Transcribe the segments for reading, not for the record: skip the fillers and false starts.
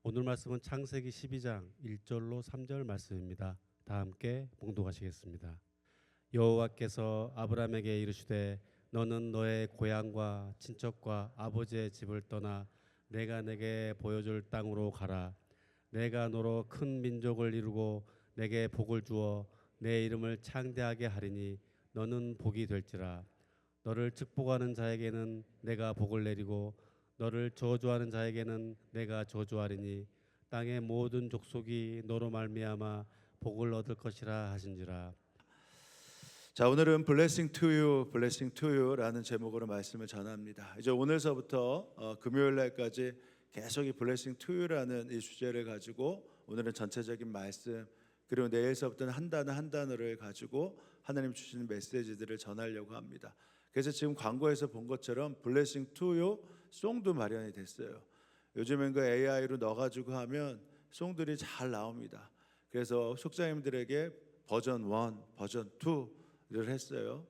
오늘 말씀은 창세기 12장 1절로 3절 말씀입니다. 다 함께 봉독하시겠습니다. 여호와께서 아브라함에게 이르시되 너는 너의 고향과 친척과 아버지의 집을 떠나 내가 내게 보여줄 땅으로 가라. 내가 너로 큰 민족을 이루고 내게 복을 주어 내 이름을 창대하게 하리니 너는 복이 될지라. 너를 축복하는 자에게는 내가 복을 내리고 너를 저주하는 자에게는 내가 저주하리니 땅의 모든 족속이 너로 말미암아 복을 얻을 것이라 하신지라. 자, 오늘은 Blessing to you, Blessing to you라는 제목으로 말씀을 전합니다. 이제 오늘서부터 금요일 날까지 계속 이 Blessing to you라는 이 주제를 가지고 오늘은 전체적인 말씀, 그리고 내일서부터는 한 단어 한 단어를 가지고 하나님 주시는 메시지들을 전하려고 합니다. 그래서 지금 광고에서 본 것처럼 Blessing to you 송도 마련이 됐어요. 요즘엔 그 AI로 넣어가지고 하면 송들이 잘 나옵니다. 그래서 속사님들에게 버전 1, 버전 2를 했어요.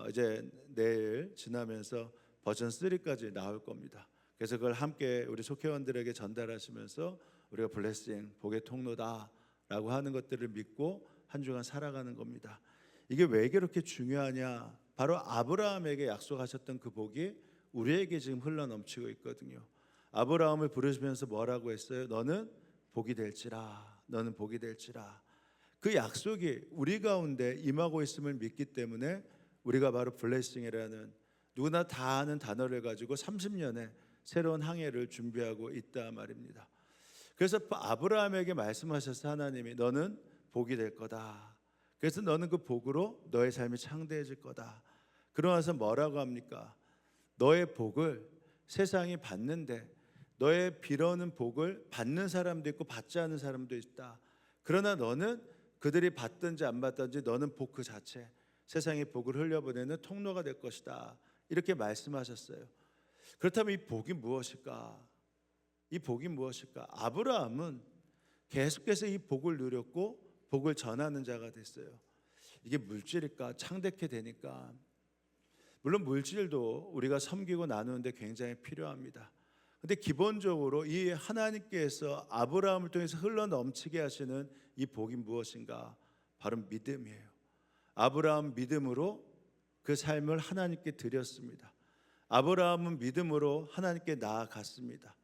이제 내일 지나면서 버전 3까지 나올 겁니다. 그래서 그걸 함께 우리 속회원들에게 전달하시면서 우리가 블레싱, 복의 통로다라고 하는 것들을 믿고 한 주간 살아가는 겁니다. 이게 왜 그렇게 중요하냐? 바로 아브라함에게 약속하셨던 그 복이 우리에게 지금 흘러넘치고 있거든요. 아브라함을 부르시면서 뭐라고 했어요? 너는 복이 될지라, 너는 복이 될지라. 그 약속이 우리 가운데 임하고 있음을 믿기 때문에 우리가 바로 블레싱이라는 누구나 다 아는 단어를 가지고 30년의 새로운 항해를 준비하고 있다 말입니다. 그래서 아브라함에게 말씀하셔서 하나님이 너는 복이 될 거다. 그래서 너는 그 복으로 너의 삶이 창대해질 거다. 그러면서 뭐라고 합니까? 너의 복을 세상이 받는데 너의 빌어는 복을 받는 사람도 있고 받지 않는 사람도 있다. 그러나 너는 그들이 받든지 안 받든지 너는 복 그 자체, 세상의 복을 흘려보내는 통로가 될 것이다. 이렇게 말씀하셨어요. 그렇다면 이 복이 무엇일까? 이 복이 무엇일까? 아브라함은 계속해서 이 복을 누렸고 복을 전하는 자가 됐어요. 이게 물질일까? 창대케 되니까. 물론 물질도 우리가 섬기고 나누는데 굉장히 필요합니다. 근데 기본적으로 이 하나님께서 아브라함을 통해서 흘러넘치게 하시는 이 복이 무엇인가? 바로 믿음이에요. 아브라함 믿음으로 그 삶을 하나님께 드렸습니다. 아브라함은 믿음으로 하나님께 나아갔습니다.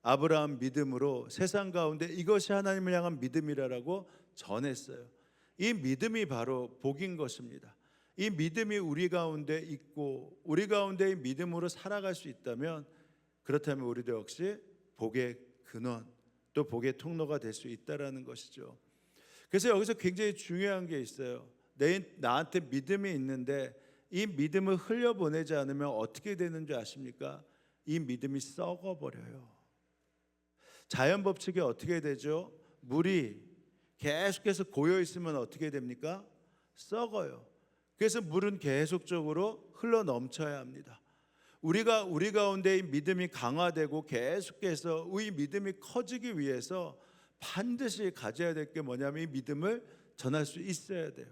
아브라함 믿음으로 세상 가운데 이것이 하나님을 향한 믿음이라고 전했어요. 이 믿음이 바로 복인 것입니다. 이 믿음이 우리 가운데 있고 우리 가운데 이 믿음으로 살아갈 수 있다면, 그렇다면 우리도 역시 복의 근원, 또 복의 통로가 될 수 있다라는 것이죠. 그래서 여기서 굉장히 중요한 게 있어요. 나한테 믿음이 있는데 이 믿음을 흘려보내지 않으면 어떻게 되는 줄 아십니까? 이 믿음이 썩어버려요. 자연 법칙이 어떻게 되죠? 물이 계속해서 고여 있으면 어떻게 됩니까? 썩어요. 그래서 물은 계속적으로 흘러 넘쳐야 합니다. 우리 가운데 이 믿음이 강화되고 계속해서 이 믿음이 커지기 위해서 반드시 가져야 될 게 뭐냐면 이 믿음을 전할 수 있어야 돼요.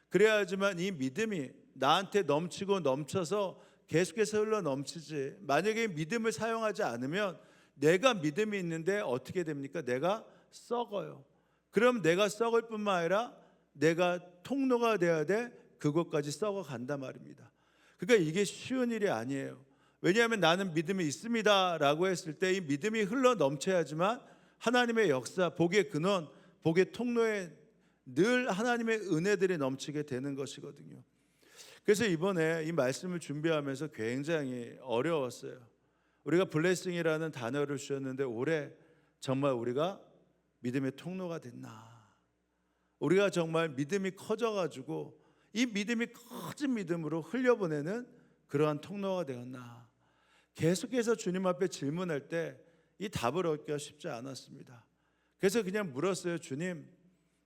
그래야지만 이 믿음이 나한테 넘치고 넘쳐서 계속해서 흘러 넘치지. 만약에 믿음을 사용하지 않으면 내가 믿음이 있는데 어떻게 됩니까? 내가 썩어요. 그럼 내가 썩을 뿐만 아니라 내가 통로가 돼야 돼. 그것까지 썩어 간단 말입니다. 그러니까 이게 쉬운 일이 아니에요. 왜냐하면 나는 믿음이 있습니다 라고 했을 때 이 믿음이 흘러 넘쳐야지만 하나님의 역사, 복의 근원, 복의 통로에 늘 하나님의 은혜들이 넘치게 되는 것이거든요. 그래서 이번에 이 말씀을 준비하면서 굉장히 어려웠어요. 우리가 블레싱이라는 단어를 주셨는데 올해 정말 우리가 믿음의 통로가 됐나? 우리가 정말 믿음이 커져가지고 이 믿음이 커진 믿음으로 흘려보내는 그러한 통로가 되었나? 계속해서 주님 앞에 질문할 때 이 답을 얻기가 쉽지 않았습니다. 그래서 그냥 물었어요. 주님,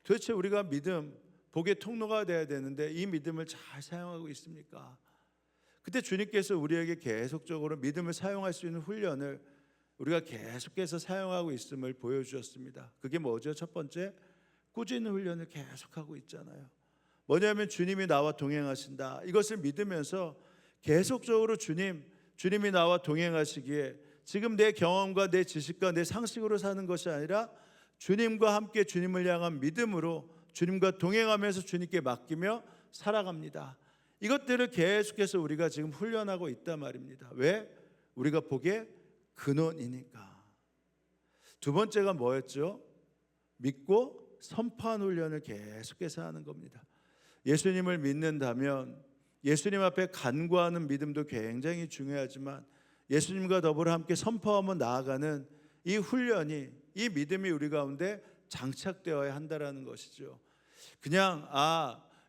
도대체 우리가 믿음, 복의 통로가 되어야 되는데 이 믿음을 잘 사용하고 있습니까? 그때 주님께서 우리에게 계속적으로 믿음을 사용할 수 있는 훈련을 우리가 계속해서 사용하고 있음을 보여주셨습니다. 그게 뭐죠? 첫 번째, 꾸준히 훈련을 계속하고 있잖아요. 뭐냐면 주님이 나와 동행하신다. 이것을 믿으면서 계속적으로 주님이 나와 동행하시기에 지금 내 경험과 내 지식과 내 상식으로 사는 것이 아니라 주님과 함께 주님을 향한 믿음으로 주님과 동행하면서 주님께 맡기며 살아갑니다. 이것들을 계속해서 우리가 지금 훈련하고 있단 말입니다. 왜? 우리가 복의 근원이니까. 두 번째가 뭐였죠? 믿고 선포한 훈련을 계속해서 하는 겁니다. 예수님을 믿는다면 예수님 앞에 간구하는 믿음도 굉장히 중요하지만 예수님과 더불어 함께 선포하며 나아가는 이 훈련이, 이 믿음이 우리 가운데 장착되어야 한다라는 것이죠. 그냥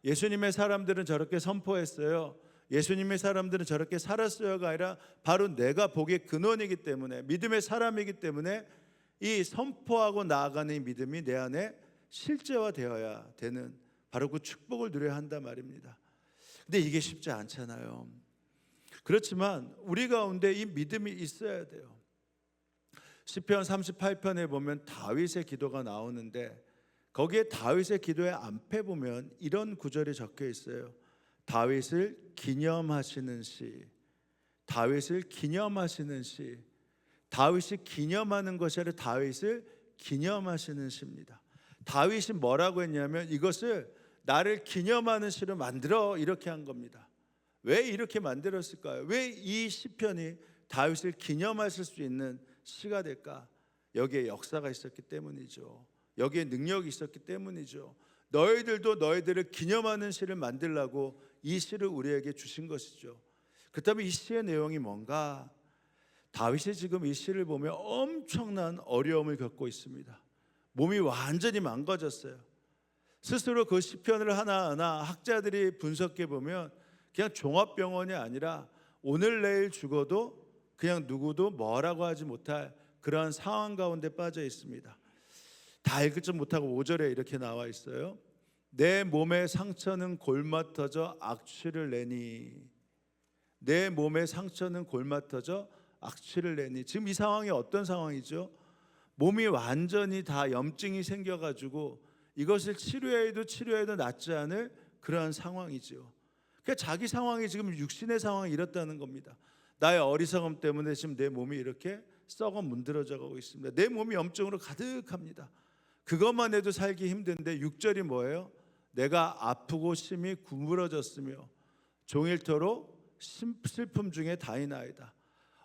예수님의 사람들은 저렇게 선포했어요, 예수님의 사람들은 저렇게 살았어요가 아니라 바로 내가 복의 근원이기 때문에, 믿음의 사람이기 때문에 이 선포하고 나아가는 이 믿음이 내 안에 실제화되어야 되는, 바로 그 축복을 누려야 한단 말입니다. 근데 이게 쉽지 않잖아요. 그렇지만 우리 가운데 이 믿음이 있어야 돼요. 시편 38편에 보면 다윗의 기도가 나오는데 거기에 다윗의 기도의 앞에 보면 이런 구절이 적혀 있어요. 다윗을 기념하시는 시. 다윗을 기념하시는 시. 다윗이 기념하는 것이 아니라 다윗을 기념하시는 시입니다. 다윗이 뭐라고 했냐면 이것을 나를 기념하는 시로 만들어, 이렇게 한 겁니다. 왜 이렇게 만들었을까요? 왜 이 시편이 다윗을 기념하실 수 있는 시가 될까? 여기에 역사가 있었기 때문이죠. 여기에 능력이 있었기 때문이죠. 너희들도 너희들을 기념하는 시를 만들라고 이 시를 우리에게 주신 것이죠. 그렇다면 이 시의 내용이 뭔가? 다윗이 지금 이 시를 보면 엄청난 어려움을 겪고 있습니다. 몸이 완전히 망가졌어요. 스스로 그 시편을 하나하나 학자들이 분석해 보면 그냥 종합병원이 아니라 오늘 내일 죽어도 그냥 누구도 뭐라고 하지 못할 그러한 상황 가운데 빠져 있습니다. 다 읽지 못하고 5절에 이렇게 나와 있어요. 내 몸의 상처는 골마터져 악취를 내니. 내 몸의 상처는 골마터져 악취를 내니. 지금 이 상황이 어떤 상황이죠? 몸이 완전히 다 염증이 생겨가지고 이것을 치료해도 낫지 않을 그러한 상황이죠. 그러니까 자기 상황이 지금 육신의 상황이 이렇다는 겁니다. 나의 어리석음 때문에 지금 내 몸이 이렇게 썩어 문드러져 가고 있습니다. 내 몸이 염증으로 가득합니다. 그것만 해도 살기 힘든데 6절이 뭐예요? 내가 아프고 심히 구부러졌으며 종일토록 슬픔 중에 다이나이다.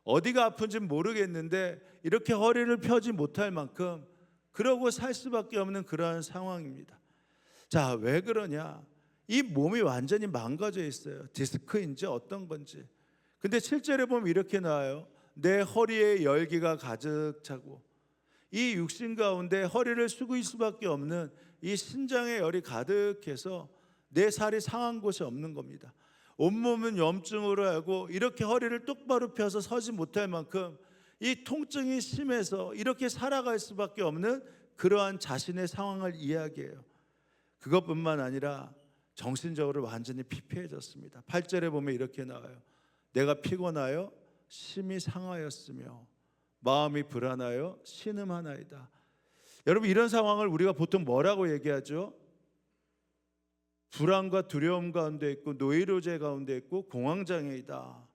어디가 아픈지 모르겠는데 이렇게 허리를 펴지 못할 만큼 그러고 살 수밖에 없는 그러한 상황입니다. 자, 왜 그러냐? 이 몸이 완전히 망가져 있어요. 디스크인지 어떤 건지. 근데 7절에 보면 이렇게 나와요. 내 허리에 열기가 가득 차고. 이 육신 가운데 허리를 숙일 수밖에 없는 이 신장의 열이 가득해서 내 살이 상한 곳이 없는 겁니다. 온몸은 염증으로 하고 이렇게 허리를 똑바로 펴서 서지 못할 만큼 이 통증이 심해서 이렇게 살아갈 수밖에 없는 그러한 자신의 상황을 이야기해요. 그것뿐만 아니라 정신적으로 완전히 피폐해졌습니다. 8절에 보면 이렇게 나와요. 내가 피곤하여 심히 상하였으며 마음이 불안하여 신음하나이다. 여러분, 이런 상황을 우리가 보통 뭐라고 얘기하죠? 불안과 두려움 가운데 있고 노이로제 가운데 있고 공황장애이다,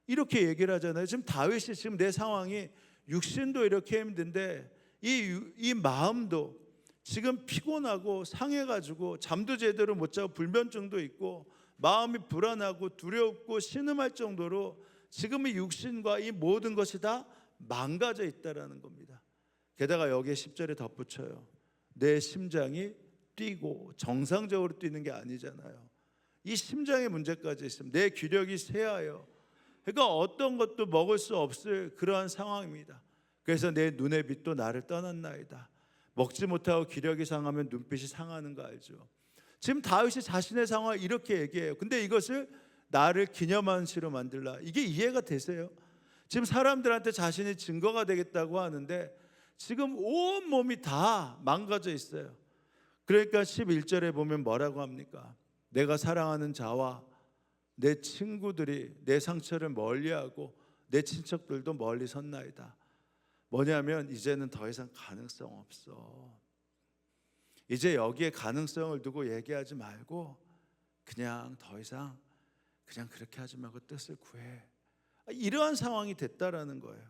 이렇게 얘기를 하잖아요. 지금 다윗이 지금 내 상황이 육신도 이렇게 힘든데 이 마음도 지금 피곤하고 상해가지고 잠도 제대로 못 자고 불면증도 있고 마음이 불안하고 두렵고 신음할 정도로 지금 이 육신과 이 모든 것이 다 망가져 있다라는 겁니다. 게다가 여기에 10절에 덧붙여요. 내 심장이 뛰고, 정상적으로 뛰는 게 아니잖아요. 이 심장의 문제까지 있으면 내 기력이 쇠하여, 그러니까 어떤 것도 먹을 수 없을 그러한 상황입니다. 그래서 내 눈의 빛도 나를 떠났나이다. 먹지 못하고 기력이 상하면 눈빛이 상하는 거 알죠? 지금 다윗이 자신의 상황을 이렇게 얘기해요. 근데 이것을 나를 기념하는 시로 만들라. 이게 이해가 되세요? 지금 사람들한테 자신이 증거가 되겠다고 하는데 지금 온 몸이 다 망가져 있어요. 그러니까 11절에 보면 뭐라고 합니까? 내가 사랑하는 자와 내 친구들이 내 상처를 멀리하고 내 친척들도 멀리 섰나이다. 뭐냐면 이제는 더 이상 가능성 없어. 이제 여기에 가능성을 두고 얘기하지 말고 그냥 더 이상 그냥 그렇게 하지 말고 뜻을 구해. 이러한 상황이 됐다라는 거예요.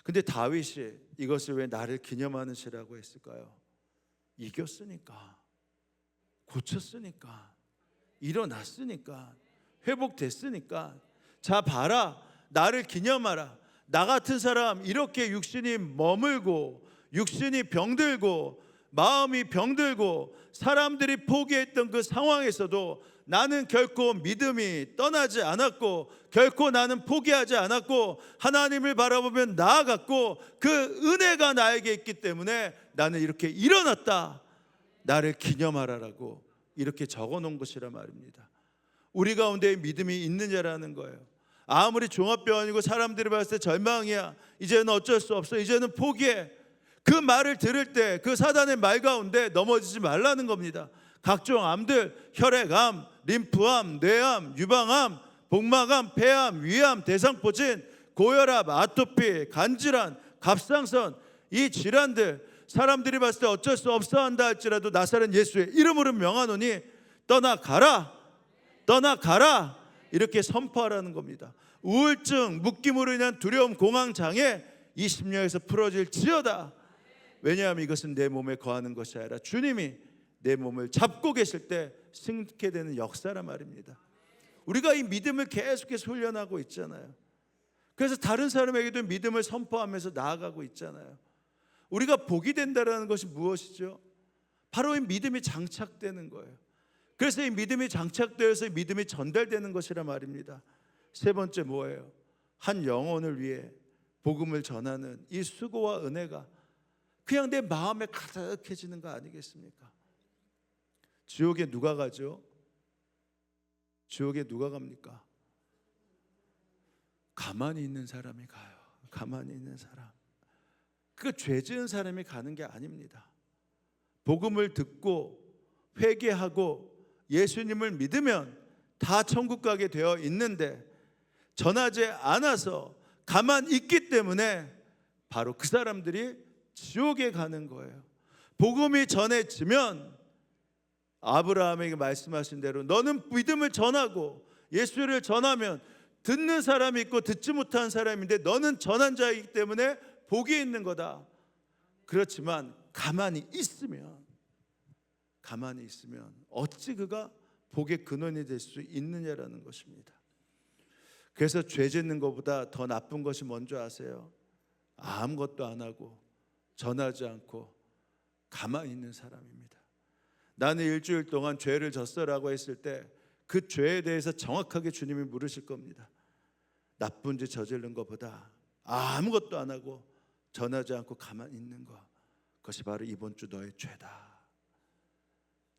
근데 다윗이 이것을 왜 나를 기념하는 시라고 했을까요? 이겼으니까, 고쳤으니까, 일어났으니까, 회복됐으니까. 자 봐라, 나를 기념하라. 나 같은 사람 이렇게 육신이 머물고, 육신이 병들고, 마음이 병들고, 사람들이 포기했던 그 상황에서도 나는 결코 믿음이 떠나지 않았고, 결코 나는 포기하지 않았고, 하나님을 바라보며 나아갔고, 그 은혜가 나에게 있기 때문에 나는 이렇게 일어났다. 나를 기념하라라고 이렇게 적어놓은 것이라 말입니다. 우리 가운데 믿음이 있는 자라는 거예요. 아무리 종합병원이고 사람들이 봤을 때 절망이야, 이제는 어쩔 수 없어, 이제는 포기해, 그 말을 들을 때 그 사단의 말 가운데 넘어지지 말라는 겁니다. 각종 암들, 혈액암, 림프암, 뇌암, 유방암, 복막암, 폐암, 위암, 대상포진, 고혈압, 아토피, 간질환, 갑상선, 이 질환들 사람들이 봤을 때 어쩔 수 없어 한다 할지라도 나사렛 예수의 이름으로 명하노니 떠나가라, 떠나가라, 이렇게 선포하라는 겁니다. 우울증, 묶임으로 인한 두려움, 공황장애 이 심령에서 풀어질지어다. 왜냐하면 이것은 내 몸에 거하는 것이 아니라 주님이 내 몸을 잡고 계실 때 승리케 되는 역사란 말입니다. 우리가 이 믿음을 계속해서 훈련하고 있잖아요. 그래서 다른 사람에게도 믿음을 선포하면서 나아가고 있잖아요. 우리가 복이 된다는 것이 무엇이죠? 바로 이 믿음이 장착되는 거예요. 그래서 이 믿음이 장착되어서 이 믿음이 전달되는 것이란 말입니다. 세 번째 뭐예요? 한 영혼을 위해 복음을 전하는 이 수고와 은혜가 그냥 내 마음에 가득해지는 거 아니겠습니까? 지옥에 누가 가죠? 지옥에 누가 갑니까? 가만히 있는 사람이 가요. 가만히 있는 사람. 그 죄 지은 사람이 가는 게 아닙니다. 복음을 듣고 회개하고 예수님을 믿으면 다 천국 가게 되어 있는데 전하지 않아서 가만히 있기 때문에 바로 그 사람들이 지옥에 가는 거예요. 복음이 전해지면 아브라함에게 말씀하신 대로 너는 믿음을 전하고 예수를 전하면 듣는 사람이 있고 듣지 못한 사람인데 너는 전한 자이기 때문에 복이 있는 거다. 그렇지만 가만히 있으면 어찌 그가 복의 근원이 될 수 있느냐라는 것입니다. 그래서 죄 짓는 것보다 더 나쁜 것이 뭔지 아세요? 아무것도 안 하고 전하지 않고 가만히 있는 사람입니다. 나는 일주일 동안 죄를 졌어라고 했을 때 그 죄에 대해서 정확하게 주님이 물으실 겁니다. 나쁜 짓 저지른 것보다 아무것도 안 하고 전하지 않고 가만히 있는 것, 그것이 바로 이번 주 너의 죄다.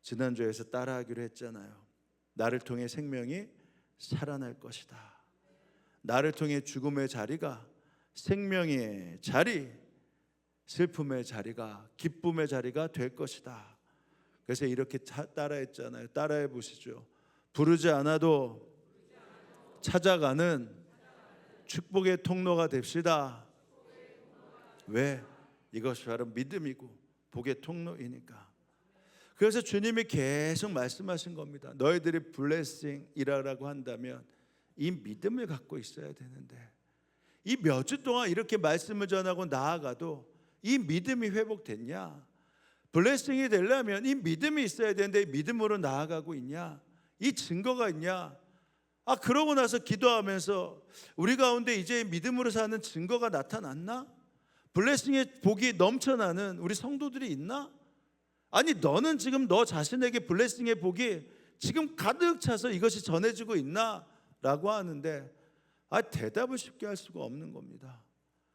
지난주에서 따라하기로 했잖아요. 나를 통해 생명이 살아날 것이다. 나를 통해 죽음의 자리가 생명의 자리, 슬픔의 자리가 기쁨의 자리가 될 것이다. 그래서 이렇게 따라했잖아요. 따라해 보시죠. 부르지 않아도 찾아가는 축복의 통로가 됩시다. 왜? 이것이 바로 믿음이고 복의 통로이니까. 그래서 주님이 계속 말씀하신 겁니다. 너희들이 블레싱이라고 한다면 이 믿음을 갖고 있어야 되는데 이 몇 주 동안 이렇게 말씀을 전하고 나아가도 이 믿음이 회복됐냐? 블레싱이 되려면 이 믿음이 있어야 되는데 이 믿음으로 나아가고 있냐? 이 증거가 있냐? 그러고 나서 기도하면서 우리 가운데 이제 믿음으로 사는 증거가 나타났나? 블레싱의 복이 넘쳐나는 우리 성도들이 있나? 아니 너는 지금 너 자신에게 블레싱의 복이 지금 가득 차서 이것이 전해지고 있나? 라고 하는데 대답을 쉽게 할 수가 없는 겁니다.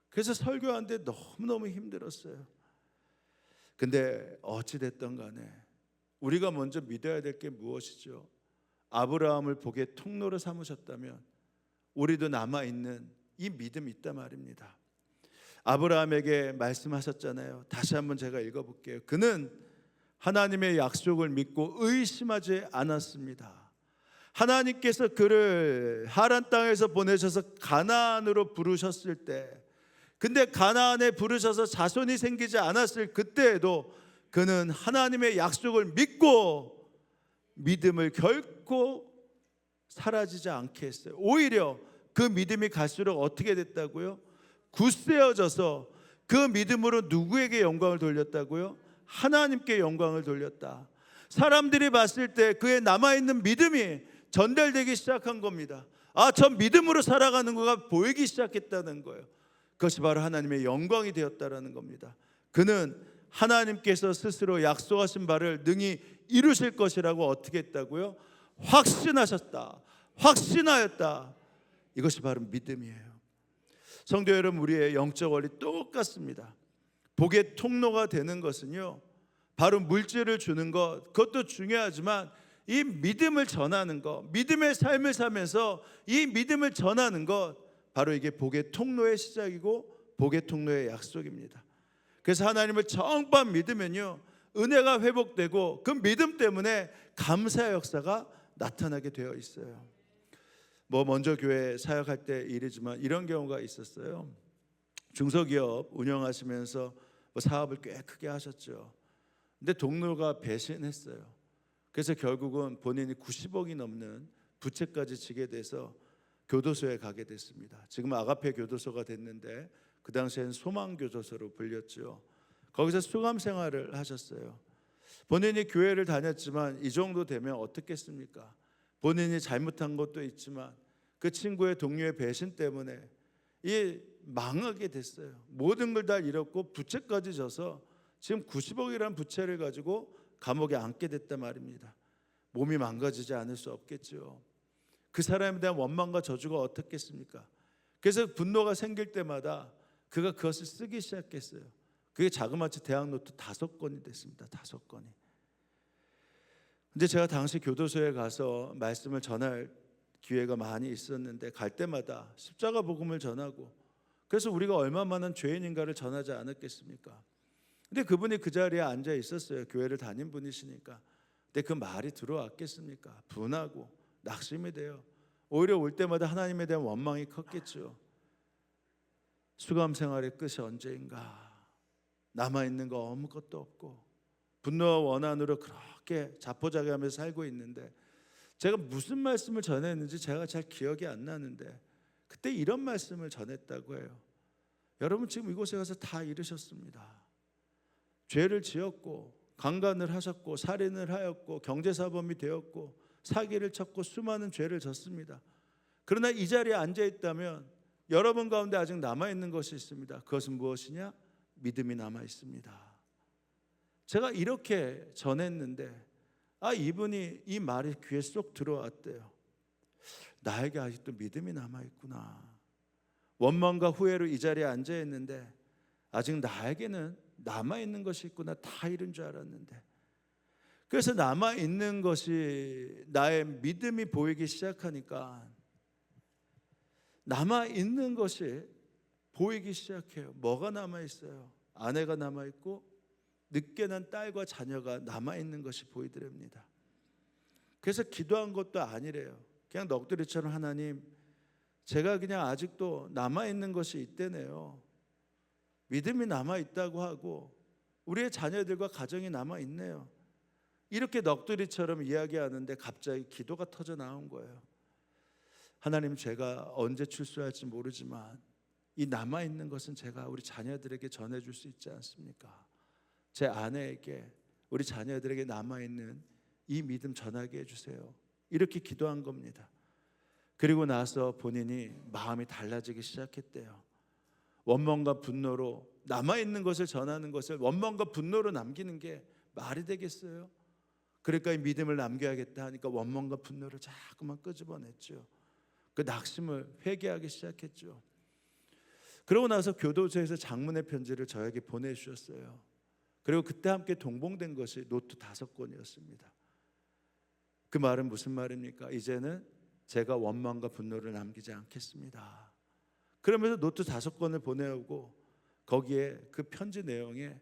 그래서 설교하는데 너무너무 힘들었어요. 근데 어찌됐든 간에 우리가 먼저 믿어야 될 게 무엇이죠? 아브라함을 복의 통로로 삼으셨다면 우리도 남아있는 이 믿음이 있단 말입니다. 아브라함에게 말씀하셨잖아요. 다시 한번 제가 읽어볼게요. 그는 하나님의 약속을 믿고 의심하지 않았습니다. 하나님께서 그를 하란 땅에서 보내셔서 가나안으로 부르셨을 때, 근데 가나안에 부르셔서 자손이 생기지 않았을 그때에도 그는 하나님의 약속을 믿고 믿음을 결코 사라지지 않게 했어요. 오히려 그 믿음이 갈수록 어떻게 됐다고요? 굳세어져서 그 믿음으로 누구에게 영광을 돌렸다고요? 하나님께 영광을 돌렸다. 사람들이 봤을 때 그의 남아있는 믿음이 전달되기 시작한 겁니다. 저 믿음으로 살아가는 거가 보이기 시작했다는 거예요. 그것이 바로 하나님의 영광이 되었다라는 겁니다. 그는 하나님께서 스스로 약속하신 바를 능히 이루실 것이라고 어떻게 했다고요? 확신하셨다. 확신하였다. 이것이 바로 믿음이에요. 성도 여러분, 우리의 영적 원리 똑같습니다. 복의 통로가 되는 것은요, 바로 물질을 주는 것, 그것도 중요하지만 이 믿음을 전하는 것, 믿음의 삶을 살면서 이 믿음을 전하는 것, 바로 이게 복의 통로의 시작이고 복의 통로의 약속입니다. 그래서 하나님을 정반 믿으면요, 은혜가 회복되고 그 믿음 때문에 감사의 역사가 나타나게 되어 있어요. 먼저 교회 사역할 때 일이지만 이런 경우가 있었어요. 중소기업 운영하시면서 사업을 꽤 크게 하셨죠. 근데 동료가 배신했어요. 그래서 결국은 본인이 90억이 넘는 부채까지 지게 돼서 교도소에 가게 됐습니다. 지금 아가페 교도소가 됐는데 그 당시에는 소망교도소로 불렸죠. 거기서 수감 생활을 하셨어요. 본인이 교회를 다녔지만 이 정도 되면 어떻겠습니까? 본인이 잘못한 것도 있지만 그 친구의 동료의 배신 때문에 망하게 됐어요. 모든 걸 다 잃었고 부채까지 져서 지금 90억이라는 부채를 가지고 감옥에 앉게 됐단 말입니다. 몸이 망가지지 않을 수 없겠죠. 그 사람에 대한 원망과 저주가 어떻겠습니까? 그래서 분노가 생길 때마다 그가 그것을 쓰기 시작했어요. 그게 자그마치 대학 노트 5권이 됐습니다. 5권이. 근데 제가 당시 교도소에 가서 말씀을 전할 기회가 많이 있었는데 갈 때마다 십자가 복음을 전하고, 그래서 우리가 얼마만한 죄인인가를 전하지 않았겠습니까? 근데 그분이 그 자리에 앉아 있었어요. 교회를 다닌 분이시니까. 근데 그 말이 들어왔겠습니까? 분하고 낙심이 돼요. 오히려 올 때마다 하나님에 대한 원망이 컸겠죠. 수감 생활의 끝이 언제인가? 남아있는 거 아무것도 없고 분노와 원한으로 그렇게 자포자기하면서 살고 있는데, 제가 무슨 말씀을 전했는지 제가 잘 기억이 안 나는데 그때 이런 말씀을 전했다고 해요. 여러분, 지금 이곳에 가서 다 잃으셨습니다. 죄를 지었고 강간을 하셨고 살인을 하였고 경제사범이 되었고 사기를 쳤고 수많은 죄를 졌습니다. 그러나 이 자리에 앉아 있다면 여러분 가운데 아직 남아있는 것이 있습니다. 그것은 무엇이냐? 믿음이 남아 있습니다. 제가 이렇게 전했는데 이분이 이 말이 귀에 쏙 들어왔대요. 나에게 아직도 믿음이 남아 있구나. 원망과 후회로 이 자리에 앉아 있는데 아직 나에게는 남아 있는 것이 있구나. 다 잃은 줄 알았는데. 그래서 남아 있는 것이 나의 믿음이 보이기 시작하니까 남아 있는 것이 보이기 시작해요. 뭐가 남아 있어요? 아내가 남아 있고 늦게 난 딸과 자녀가 남아 있는 것이 보이더랍니다. 그래서 기도한 것도 아니래요. 그냥 넋두리처럼 하나님, 제가 그냥 아직도 남아 있는 것이 있대네요. 믿음이 남아 있다고 하고 우리의 자녀들과 가정이 남아 있네요. 이렇게 넋두리처럼 이야기하는데 갑자기 기도가 터져 나온 거예요. 하나님, 제가 언제 출소할지 모르지만 이 남아 있는 것은 제가 우리 자녀들에게 전해줄 수 있지 않습니까? 제 아내에게, 우리 자녀들에게 남아 있는 이 믿음 전하게 해주세요. 이렇게 기도한 겁니다. 그리고 나서 본인이 마음이 달라지기 시작했대요. 원망과 분노로 남아있는 것을 전하는 것을 원망과 분노로 남기는 게 말이 되겠어요? 그러니까 이 믿음을 남겨야겠다 하니까 원망과 분노를 자꾸만 끄집어냈죠. 그 낙심을 회개하기 시작했죠. 그러고 나서 교도소에서 장문의 편지를 저에게 보내주셨어요. 그리고 그때 함께 동봉된 것이 노트 5권이었습니다. 그 말은 무슨 말입니까? 이제는 제가 원망과 분노를 남기지 않겠습니다. 그러면서 노트 5권을 보내오고 거기에 그 편지 내용에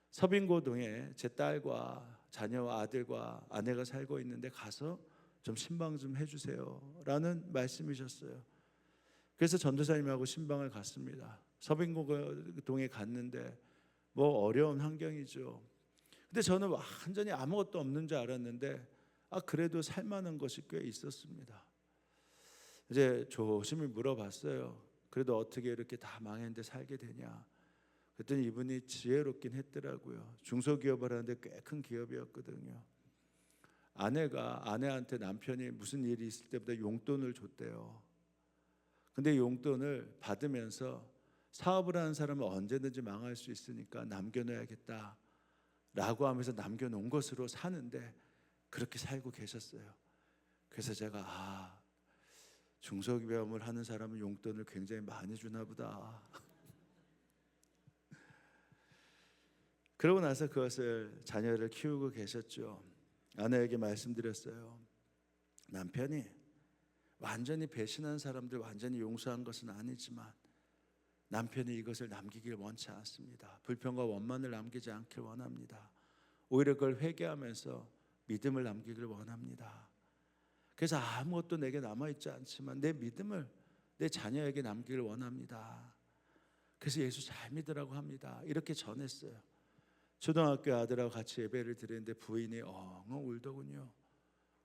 서빙고동에 제 딸과 자녀와 아들과 아내가 살고 있는데 가서 좀 신방 좀 해주세요 라는 말씀이셨어요. 그래서 전도사님하고 신방을 갔습니다. 서빙고동에 갔는데 어려운 환경이죠. 근데 저는 완전히 아무것도 없는 줄 알았는데 그래도 살만한 것이 꽤 있었습니다. 이제 조심히 물어봤어요. 그래도 어떻게 이렇게 다 망했는데 살게 되냐. 그랬더니 이분이 지혜롭긴 했더라고요. 중소기업을 하는데 꽤 큰 기업이었거든요. 아내가 아내한테 남편이 무슨 일이 있을 때마다 용돈을 줬대요. 근데 용돈을 받으면서 사업을 하는 사람은 언제든지 망할 수 있으니까 남겨놔야겠다 라고 하면서 남겨놓은 것으로 사는데 그렇게 살고 계셨어요. 그래서 제가 중소기업을 하는 사람은 용돈을 굉장히 많이 주나 보다. 그러고 나서 그것을 자녀를 키우고 계셨죠. 아내에게 말씀드렸어요. 남편이 완전히 배신한 사람들 완전히 용서한 것은 아니지만 남편이 이것을 남기길 원치 않습니다. 불평과 원만을 남기지 않길 원합니다. 오히려 그걸 회개하면서 믿음을 남기길 원합니다. 그래서 아무것도 내게 남아있지 않지만 내 믿음을 내 자녀에게 남기길 원합니다. 그래서 예수 잘 믿으라고 합니다. 이렇게 전했어요. 초등학교 아들하고 같이 예배를 드리는데 부인이 엉엉 울더군요.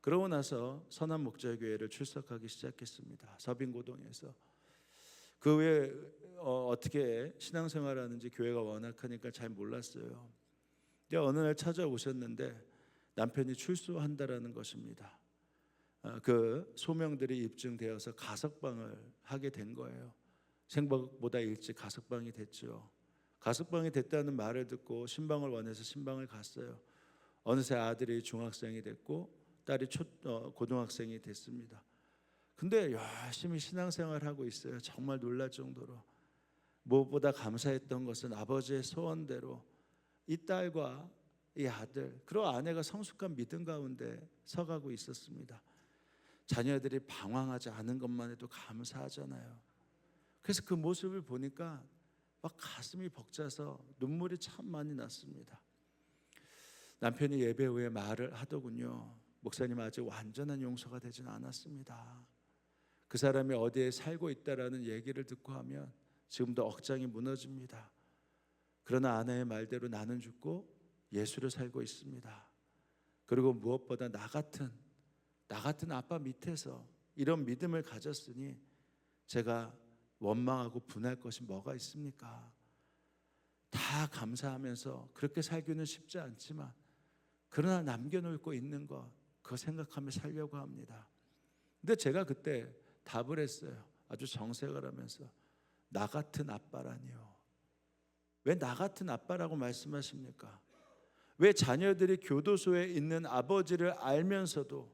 그러고 나서 선한 목자교회를 출석하기 시작했습니다. 서빙고동에서. 그 후에 어떻게 신앙생활하는지 교회가 워낙 크니까 잘 몰랐어요. 근데 어느 날 찾아오셨는데 남편이 출소한다라는 것입니다. 그 소명들이 입증되어서 가석방을 하게 된 거예요. 생각보다 일찍 가석방이 됐죠. 가석방이 됐다는 말을 듣고 신방을 원해서 신방을 갔어요. 어느새 아들이 중학생이 됐고 딸이 고등학생이 됐습니다. 근데 열심히 신앙생활하고 있어요. 정말 놀랄 정도로. 무엇보다 감사했던 것은 아버지의 소원대로 이 딸과 이 아들 그리고 아내가 성숙한 믿음 가운데 서가고 있었습니다. 자녀들이 방황하지 않은 것만 해도 감사하잖아요. 그래서 그 모습을 보니까 막 가슴이 벅차서 눈물이 참 많이 났습니다. 남편이 예배 후에 말을 하더군요. 목사님 아직 완전한 용서가 되진 않았습니다. 그 사람이 어디에 살고 있다라는 얘기를 듣고 하면 지금도 억장이 무너집니다. 그러나 아내의 말대로 나는 죽고 예수를 살고 있습니다. 그리고 무엇보다 나 같은 아빠 밑에서 이런 믿음을 가졌으니 제가 원망하고 분할 것이 뭐가 있습니까? 다 감사하면서 그렇게 살기는 쉽지 않지만 그러나 남겨놓을 거 있는 것 그거 생각하며 살려고 합니다. 근데 제가 그때 답을 했어요. 아주 정색을 하면서 나 같은 아빠라니요. 왜 나 같은 아빠라고 말씀하십니까? 왜 자녀들이 교도소에 있는 아버지를 알면서도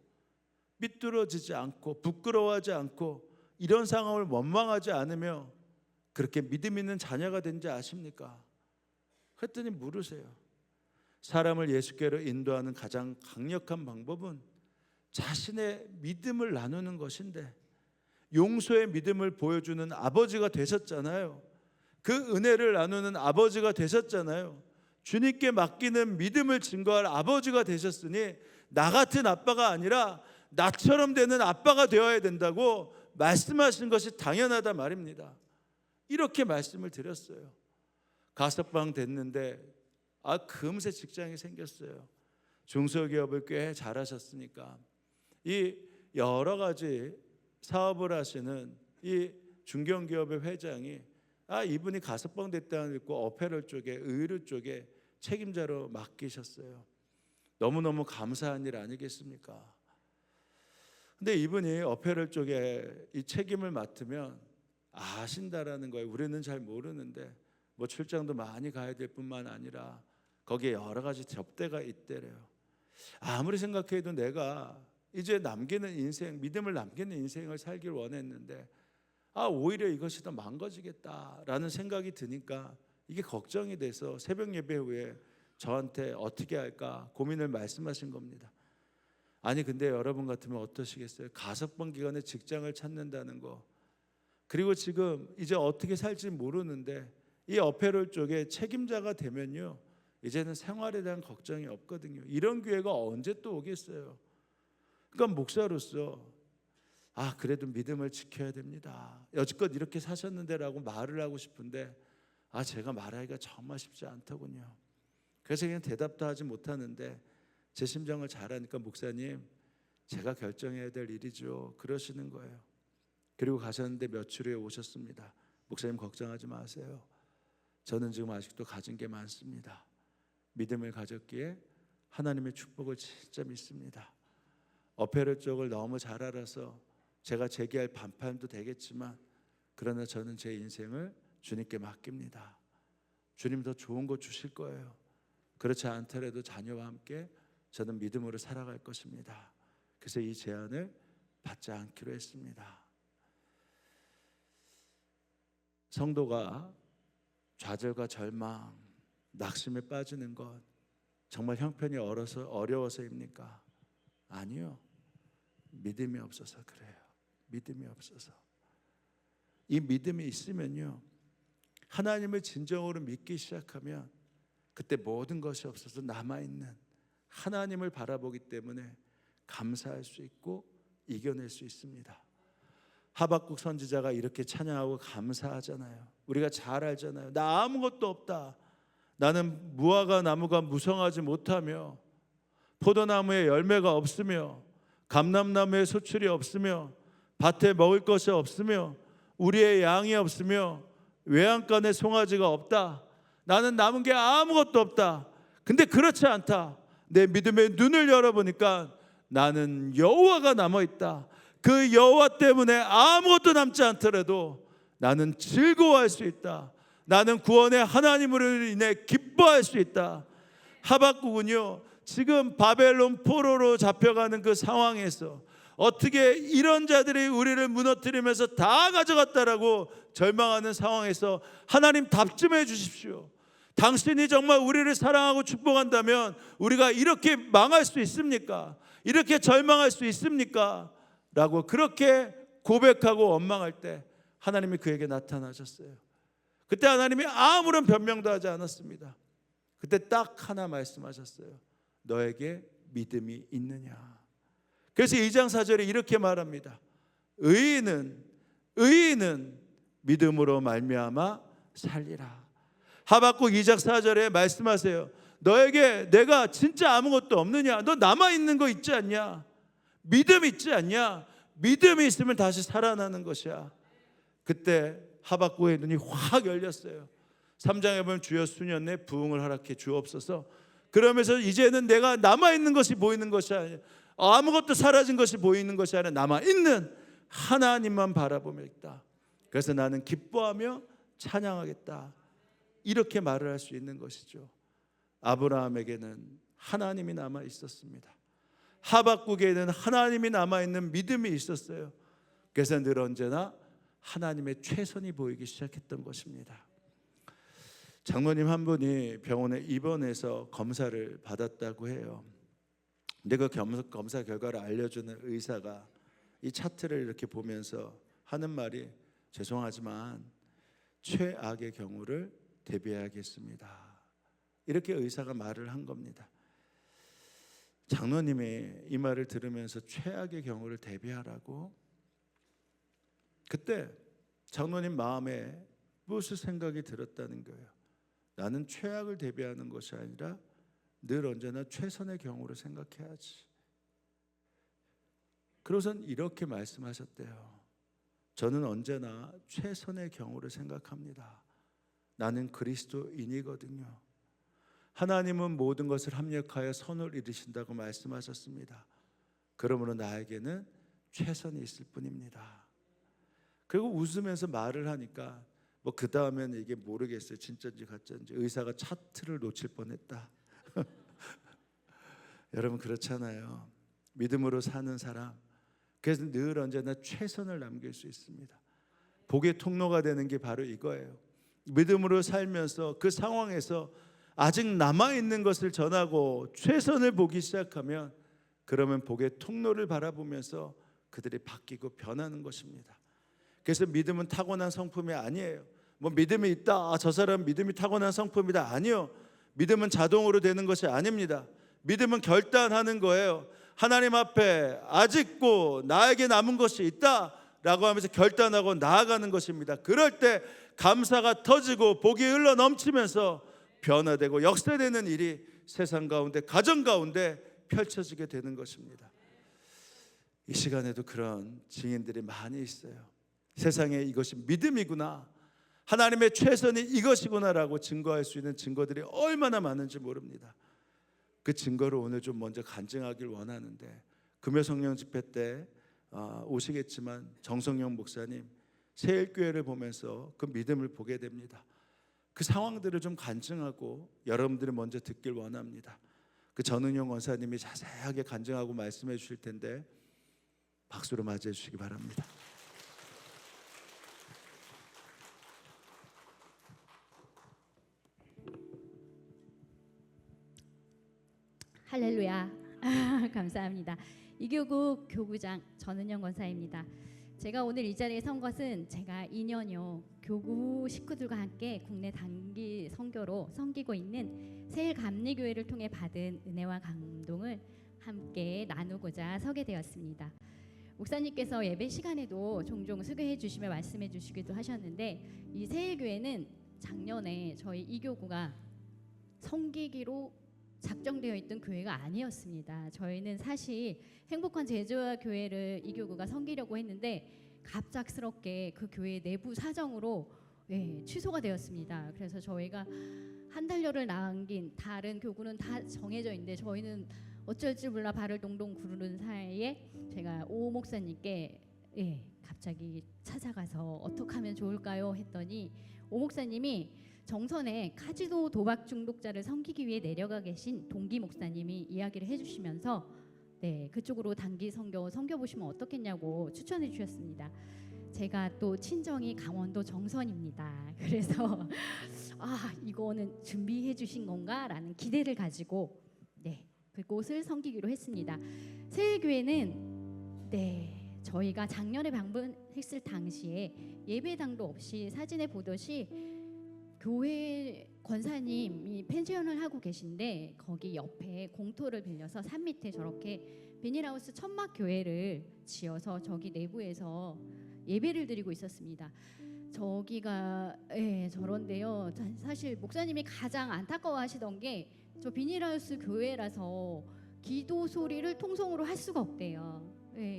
삐뚤어지지 않고 부끄러워하지 않고 이런 상황을 원망하지 않으며 그렇게 믿음 있는 자녀가 된지 아십니까? 그랬더니 물으세요. 사람을 예수께로 인도하는 가장 강력한 방법은 자신의 믿음을 나누는 것인데 용서의 믿음을 보여주는 아버지가 되셨잖아요. 그 은혜를 나누는 아버지가 되셨잖아요. 주님께 맡기는 믿음을 증거할 아버지가 되셨으니 나 같은 아빠가 아니라 나처럼 되는 아빠가 되어야 된다고 말씀하신 것이 당연하다 말입니다. 이렇게 말씀을 드렸어요. 가석방 됐는데 금세 직장이 생겼어요. 중소기업을 꽤 잘하셨으니까 이 여러 가지 사업을 하시는 이 중견기업의 회장이 이분이 가석방 됐다는 듣고 어페럴 쪽에 의류 쪽에 책임자로 맡기셨어요. 너무너무 감사한 일 아니겠습니까? 근데 이분이 어페럴 쪽에 이 책임을 맡으면 아신다라는 거예요. 우리는 잘 모르는데 뭐 출장도 많이 가야 될 뿐만 아니라 거기에 여러 가지 접대가 있대래요. 아무리 생각해도 내가 이제 남기는 인생, 믿음을 남기는 인생을 살길 원했는데 오히려 이것이 더 망가지겠다라는 생각이 드니까 이게 걱정이 돼서 새벽 예배 후에 저한테 어떻게 할까 고민을 말씀하신 겁니다. 아니 근데 여러분 같으면 어떠시겠어요? 가석방 기간에 직장을 찾는다는 거, 그리고 지금 이제 어떻게 살지 모르는데 이 어페럴 쪽에 책임자가 되면요 이제는 생활에 대한 걱정이 없거든요. 이런 기회가 언제 또 오겠어요? 그러니까 목사로서 그래도 믿음을 지켜야 됩니다. 여지껏 이렇게 사셨는데라고 말을 하고 싶은데 제가 말하기가 정말 쉽지 않더군요. 그래서 그냥 대답도 하지 못하는데 제 심정을 잘 아니까 목사님 제가 결정해야 될 일이죠 그러시는 거예요. 그리고 가셨는데 며칠 후에 오셨습니다. 목사님 걱정하지 마세요. 저는 지금 아직도 가진 게 많습니다. 믿음을 가졌기에 하나님의 축복을 진짜 믿습니다. 어페르 쪽을 너무 잘 알아서 제가 제기할 반판도 되겠지만 그러나 저는 제 인생을 주님께 맡깁니다. 주님 더 좋은 거 주실 거예요. 그렇지 않더라도 자녀와 함께 저는 믿음으로 살아갈 것입니다. 그래서 이 제안을 받지 않기로 했습니다. 성도가 좌절과 절망, 낙심에 빠지는 것 정말 형편이 어려워서입니까? 아니요. 믿음이 없어서 그래요. 믿음이 없어서. 이 믿음이 있으면요, 하나님을 진정으로 믿기 시작하면 그때 모든 것이 없어서 남아있는 하나님을 바라보기 때문에 감사할 수 있고 이겨낼 수 있습니다. 하박국 선지자가 이렇게 찬양하고 감사하잖아요. 우리가 잘 알잖아요. 나 아무것도 없다. 나는 무화과 나무가 무성하지 못하며 포도나무에 열매가 없으며 감람나무에 소출이 없으며 밭에 먹을 것이 없으며 우리의 양이 없으며 외양간에 송아지가 없다. 나는 남은 게 아무것도 없다. 근데 그렇지 않다. 내 믿음의 눈을 열어보니까 나는 여호와가 남아있다. 그 여호와 때문에 아무것도 남지 않더라도 나는 즐거워할 수 있다. 나는 구원의 하나님으로 인해 기뻐할 수 있다. 하박국은요, 지금 바벨론 포로로 잡혀가는 그 상황에서 어떻게 이런 자들이 우리를 무너뜨리면서 다 가져갔다라고 절망하는 상황에서 하나님 답 좀 해주십시오. 당신이 정말 우리를 사랑하고 축복한다면 우리가 이렇게 망할 수 있습니까? 이렇게 절망할 수 있습니까? 라고 그렇게 고백하고 원망할 때 하나님이 그에게 나타나셨어요. 그때 하나님이 아무런 변명도 하지 않았습니다. 그때 딱 하나 말씀하셨어요. 너에게 믿음이 있느냐. 그래서 2장 4절에 이렇게 말합니다. 의인은 믿음으로 말미암아 살리라. 하박국 2장 4절에 말씀하세요. 너에게 내가 진짜 아무것도 없느냐? 너 남아있는 거 있지 않냐? 믿음 있지 않냐? 믿음이 있으면 다시 살아나는 것이야. 그때 하박국의 눈이 확 열렸어요. 3장에 보면 주여 수년 내 부흥을 허락해 주옵소서. 그러면서 이제는 내가 남아있는 것이 보이는 것이 아니야. 아무것도 사라진 것이 보이는 것이 아니라 남아있는 하나님만 바라보며 있다. 그래서 나는 기뻐하며 찬양하겠다. 이렇게 말을 할 수 있는 것이죠. 아브라함에게는 하나님이 남아 있었습니다. 하박국에는 하나님이 남아있는 믿음이 있었어요. 그래서 늘 언제나 하나님의 최선이 보이기 시작했던 것입니다. 장로님 한 분이 병원에 입원해서 검사를 받았다고 해요. 근데 그 검사 결과를 알려주는 의사가 이 차트를 이렇게 보면서 하는 말이 죄송하지만 최악의 경우를 대비해야겠습니다. 이렇게 의사가 말을 한 겁니다. 장로님이 이 말을 들으면서 최악의 경우를 대비하라고? 그때 장로님 마음에 무슨 생각이 들었다는 거예요. 나는 최악을 대비하는 것이 아니라 늘 언제나 최선의 경우를 생각해야지. 그러고선 이렇게 말씀하셨대요. 저는 언제나 최선의 경우를 생각합니다. 나는 그리스도인이거든요. 하나님은 모든 것을 합력하여 선을 이루신다고 말씀하셨습니다. 그러므로 나에게는 최선이 있을 뿐입니다. 그리고 웃으면서 말을 하니까 뭐 그 다음에는 이게 모르겠어요. 진짜인지 가짜인지. 의사가 차트를 놓칠 뻔했다. 여러분 그렇잖아요. 믿음으로 사는 사람, 그래서 늘 언제나 최선을 남길 수 있습니다. 복의 통로가 되는 게 바로 이거예요. 믿음으로 살면서 그 상황에서 아직 남아있는 것을 전하고 최선을 보기 시작하면 그러면 복의 통로를 바라보면서 그들이 바뀌고 변하는 것입니다. 그래서 믿음은 타고난 성품이 아니에요. 뭐 믿음이 있다, 저 사람 믿음이 타고난 성품이다, 아니요. 믿음은 자동으로 되는 것이 아닙니다. 믿음은 결단하는 거예요. 하나님 앞에 아직도 나에게 남은 것이 있다 라고 하면서 결단하고 나아가는 것입니다. 그럴 때 감사가 터지고 복이 흘러 넘치면서 변화되고 역사되는 일이 세상 가운데, 가정 가운데 펼쳐지게 되는 것입니다. 이 시간에도 그런 증인들이 많이 있어요. 세상에 이것이 믿음이구나, 하나님의 최선이 이것이구나라고 증거할 수 있는 증거들이 얼마나 많은지 모릅니다. 그 증거를 오늘 좀 먼저 간증하길 원하는데, 금요 성령 집회 때 오시겠지만 정성영 목사님 새일교회를 보면서 그 믿음을 보게 됩니다. 그 상황들을 좀 간증하고 여러분들이 먼저 듣길 원합니다. 그 전은영 원사님이 자세하게 간증하고 말씀해 주실 텐데 박수로 맞이해 주시기 바랍니다. 할렐루야. 감사합니다. 이교구 교구장 전은영 권사입니다. 제가 오늘 이 자리에 선 것은 제가 2년여 교구 식구들과 함께 국내 단기 선교로 섬기고 있는 세일감리교회를 통해 받은 은혜와 감동을 함께 나누고자 서게 되었습니다. 목사님께서 예배 시간에도 종종 소개해 주시며 말씀해 주시기도 하셨는데, 이 세일교회는 작년에 저희 이교구가 섬기기로 작정되어 있던 교회가 아니었습니다. 저희는 사실 행복한 제주와 교회를 이 교구가 섬기려고 했는데 갑작스럽게 그 교회 내부 사정으로 취소가 되었습니다. 그래서 저희가 한 달여를 남긴 다른 교구는 다 정해져 있는데 저희는 어쩔 줄 몰라 발을 동동 구르는 사이에 제가 오 목사님께 갑자기 찾아가서 어떻게 하면 좋을까요? 했더니 오 목사님이 정선에 카지노 도박 중독자를 섬기기 위해 내려가 계신 동기 목사님이 이야기를 해주시면서 그쪽으로 단기 선교 섬겨보시면 어떻겠냐고 추천해 주셨습니다. 제가 또 친정이 강원도 정선입니다. 그래서 이거는 준비해 주신 건가라는 기대를 가지고 그곳을 섬기기로 했습니다. 세일교회는 저희가 작년에 방문했을 당시에 예배당도 없이 사진에 보듯이 교회 권사님이 펜션을 하고 계신데 거기 옆에 공터를 빌려서 산 밑에 저렇게 비닐하우스 천막 교회를 지어서 저기 내부에서 예배를 드리고 있었습니다. 저기가 저런데요. 사실 목사님이 가장 안타까워하시던 게 저 비닐하우스 교회라서 기도 소리를 통성으로 할 수가 없대요.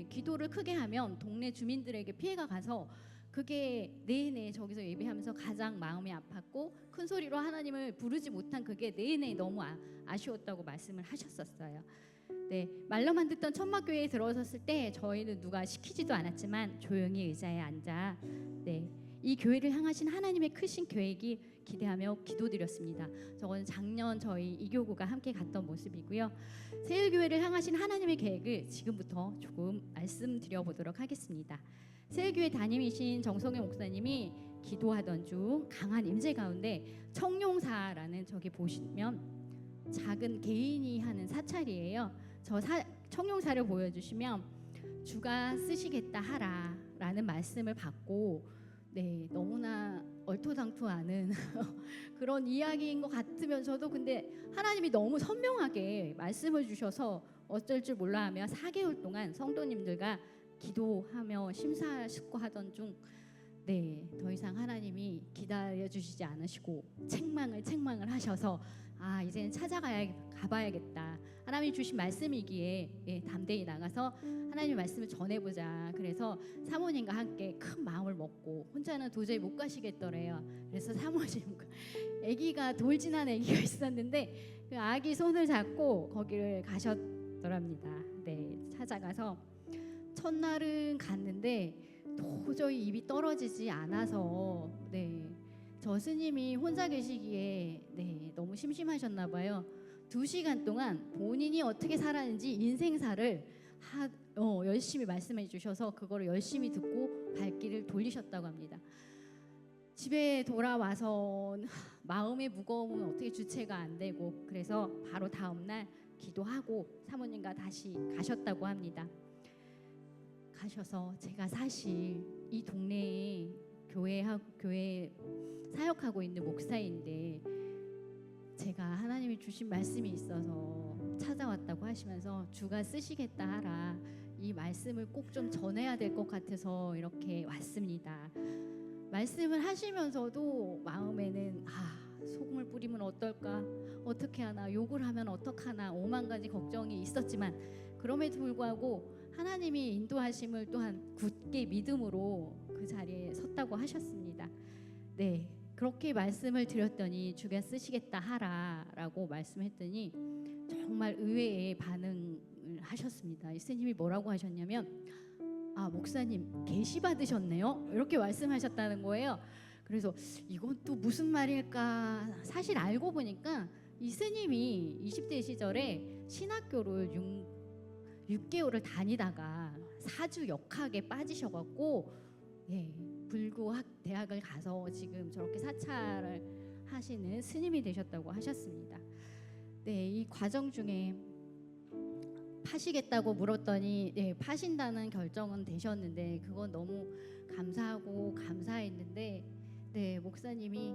기도를 크게 하면 동네 주민들에게 피해가 가서 그게 내내 저기서 예배하면서 가장 마음이 아팠고 큰 소리로 하나님을 부르지 못한 그게 내내 너무 아쉬웠다고 말씀을 하셨었어요. 말로만 듣던 천막교회에 들어섰을 때 저희는 누가 시키지도 않았지만 조용히 의자에 앉아 이 교회를 향하신 하나님의 크신 계획이 기대하며 기도드렸습니다. 저건 작년 저희 이교구가 함께 갔던 모습이고요. 세일교회를 향하신 하나님의 계획을 지금부터 조금 말씀드려보도록 하겠습니다. 세일교회 담임이신 정성현 목사님이 기도하던 중 강한 임재 가운데 청룡사라는 저기 보시면 작은 개인이 하는 사찰이에요. 저 청룡사를 보여주시면 주가 쓰시겠다 하라 라는 말씀을 받고 너무나 얼토당토하는 그런 이야기인 것 같으면서도 근데 하나님이 너무 선명하게 말씀을 주셔서 어쩔 줄 몰라 하며 4개월 동안 성도님들과 기도하며 심사숙고하던 중 더 이상 하나님이 기다려주시지 않으시고 책망을 하셔서 이제는 가봐야겠다. 하나님이 주신 말씀이기에 담대히 나가서 하나님의 말씀을 전해보자. 그래서 사모님과 함께 큰 마음을 먹고 혼자는 도저히 못 가시겠더래요. 그래서 사모님과 아기가 돌진한 아기가 있었는데 그 아기 손을 잡고 거기를 가셨더랍니다. 찾아가서 첫날은 갔는데 도저히 입이 떨어지지 않아서 저 스님이 혼자 계시기에 너무 심심하셨나 봐요. 2시간 동안 본인이 어떻게 살았는지 인생사를 열심히 말씀해 주셔서 그거를 열심히 듣고 발길을 돌리셨다고 합니다. 집에 돌아와서 마음의 무거움은 어떻게 주체가 안 되고 그래서 바로 다음날 기도하고 사모님과 다시 가셨다고 합니다. 가셔서 제가 사실 이 동네에 교회 사역하고 있는 목사인데 제가 하나님이 주신 말씀이 있어서 찾아왔다고 하시면서 주가 쓰시겠다 하라 이 말씀을 꼭 좀 전해야 될 것 같아서 이렇게 왔습니다. 말씀을 하시면서도 마음에는 소금을 뿌리면 어떨까, 어떻게 하나, 욕을 하면 어떡하나 5만 가지 걱정이 있었지만 그럼에도 불구하고 하나님이 인도하심을 또한 굳게 믿음으로 그 자리에 섰다고 하셨습니다. 네, 그렇게 말씀을 드렸더니 주가 쓰시겠다 하라라고 말씀했더니 정말 의외의 반응을 하셨습니다. 스님이 뭐라고 하셨냐면, 아, 목사님 계시 받으셨네요, 이렇게 말씀하셨다는 거예요. 그래서 이건 또 무슨 말일까. 사실 알고 보니까 이 스님이 20대 시절에 신학교를 6개월을 다니다가 사주 역학에 빠지셔갖고, 예, 불구학 대학을 가서 지금 저렇게 사찰을 하시는 스님이 되셨다고 하셨습니다. 네, 이 과정 중에 파시겠다고 물었더니 네, 파신다는 결정은 되셨는데 그건 너무 감사하고 감사했는데, 네, 목사님이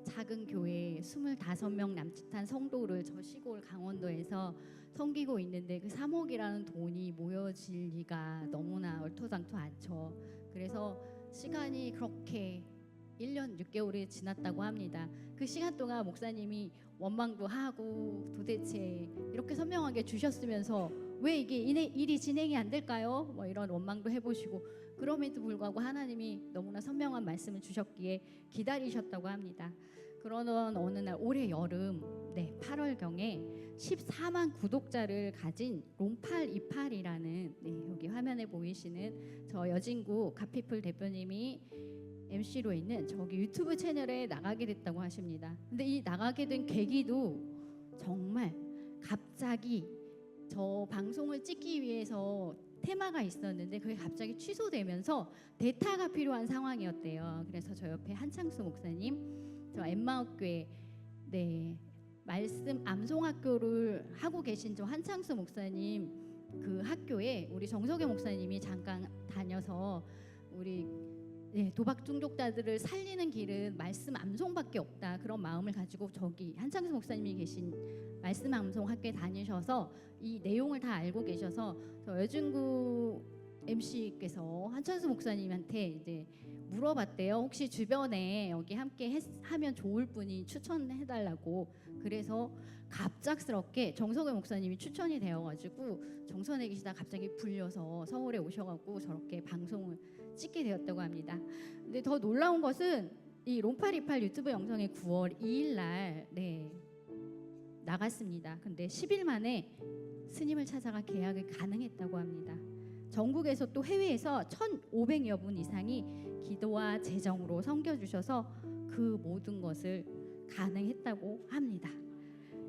작은 교회 25명 남짓한 성도를 저 시골 강원도에서 섬기고 있는데 그 3억이라는 돈이 모여질 리가 너무나 얼토당토 않죠. 그래서 시간이 그렇게 1년 6개월이 지났다고 합니다. 그 시간 동안 목사님이 원망도 하고 도대체 이렇게 선명하게 주셨으면서 왜 이게 일이 진행이 안 될까요? 뭐 이런 원망도 해보시고, 그럼에도 불구하고 하나님이 너무나 선명한 말씀을 주셨기에 기다리셨다고 합니다. 그러던 어느 날 올해 여름, 네, 8월경에 14만 구독자를 가진 롬팔28이라는, 네, 여기 화면에 보이시는 저 여진구 갓피플 대표님이 MC로 있는 저기 유튜브 채널에 나가게 됐다고 하십니다. 근데 이 나가게 된 계기도 정말 갑자기 저 방송을 찍기 위해서 테마가 있었는데 그게 갑자기 취소되면서 대타가 필요한 상황이었대요. 그래서 저 옆에 한창수 목사님, 저 엠마옥교회, 네, 말씀 암송학교를 하고 계신 저 한창수 목사님, 그 학교에 우리 정석영 목사님이 잠깐 다녀서 우리, 네, 도박 중독자들을 살리는 길은 말씀 암송밖에 없다, 그런 마음을 가지고 저기 한창수 목사님이 계신 말씀 암송 학교에 다니셔서 이 내용을 다 알고 계셔서 저 여중구 MC께서 한창수 목사님한테 이제 물어봤대요. 혹시 주변에 여기 함께 하면 좋을 분이 추천해달라고. 그래서 갑작스럽게 정석의 목사님이 추천이 되어가지고 정선에 계시다 갑자기 불려서 서울에 오셔가지고 저렇게 방송을 찍게 되었다고 합니다. 근데 더 놀라운 것은 이 롬828 유튜브 영상이 9월 2일 날, 네, 나갔습니다. 근데 10일 만에 스님을 찾아가 계약을 가능했다고 합니다. 전국에서 또 해외에서 1,500여 분 이상이 기도와 재정으로 섬겨주셔서 그 모든 것을 가능했다고 합니다.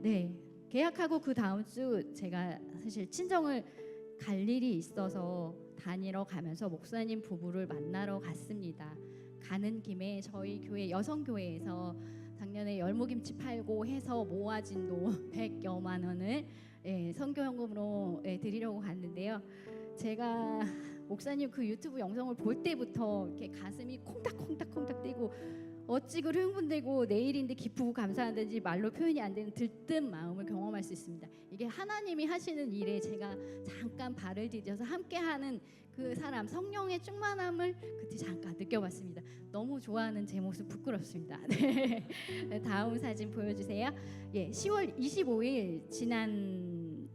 네, 계약하고 그 다음 주 제가 사실 친정을 갈 일이 있어서 다니러 가면서 목사님 부부를 만나러 갔습니다. 가는 김에 저희 교회 여성교회에서 작년에 열무김치 팔고 해서 모아진 돈 100여만 원을, 예, 선교연금으로, 예, 드리려고 갔는데요. 제가 목사님 그 유튜브 영상을 볼 때부터 이렇게 가슴이 콩닥콩닥콩닥 뛰고 어찌 그리 흥분되고 내일인데 기쁘고 감사한지 말로 표현이 안 되는 들뜬 마음을 경험할 수 있습니다. 이게 하나님이 하시는 일에 제가 잠깐 발을 디뎌서 함께하는 그 사람, 성령의 충만함을 그때 잠깐 느껴봤습니다. 너무 좋아하는 제 모습 부끄럽습니다. 네. 다음 사진 보여주세요. 예, 10월 25일 지난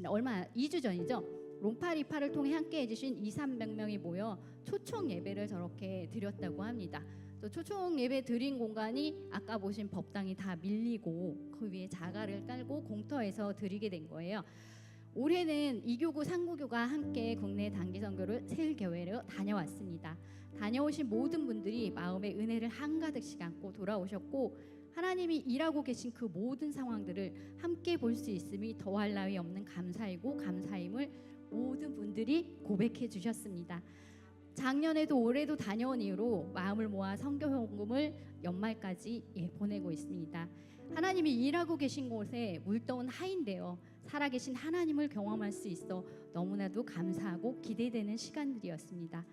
얼마 2주 전이죠. 롬828을 통해 함께 해주신 200~300명이 모여 초청 예배를 저렇게 드렸다고 합니다. 또 초청 예배 드린 공간이 아까 보신 법당이 다 밀리고 그 위에 자갈을 깔고 공터에서 드리게 된 거예요. 올해는 이교구 상구교가 함께 국내 단기 선교를 세일교회로 다녀왔습니다. 다녀오신 모든 분들이 마음의 은혜를 한가득씩 안고 돌아오셨고, 하나님이 일하고 계신 그 모든 상황들을 함께 볼 수 있음이 더할 나위 없는 감사이고 감사임을 모든 분들이 고백해 주셨습니다. 작년에도 올해도 다녀온 이후로 마음을 모아 선교헌금을 연말까지, 예, 보내고 있습니다. 하나님이 일하고 계신 곳에 물떠온 하인되어 살아계신 하나님을 경험할 수 있어 너무나도 감사하고 기대되는 시간들이었습니다.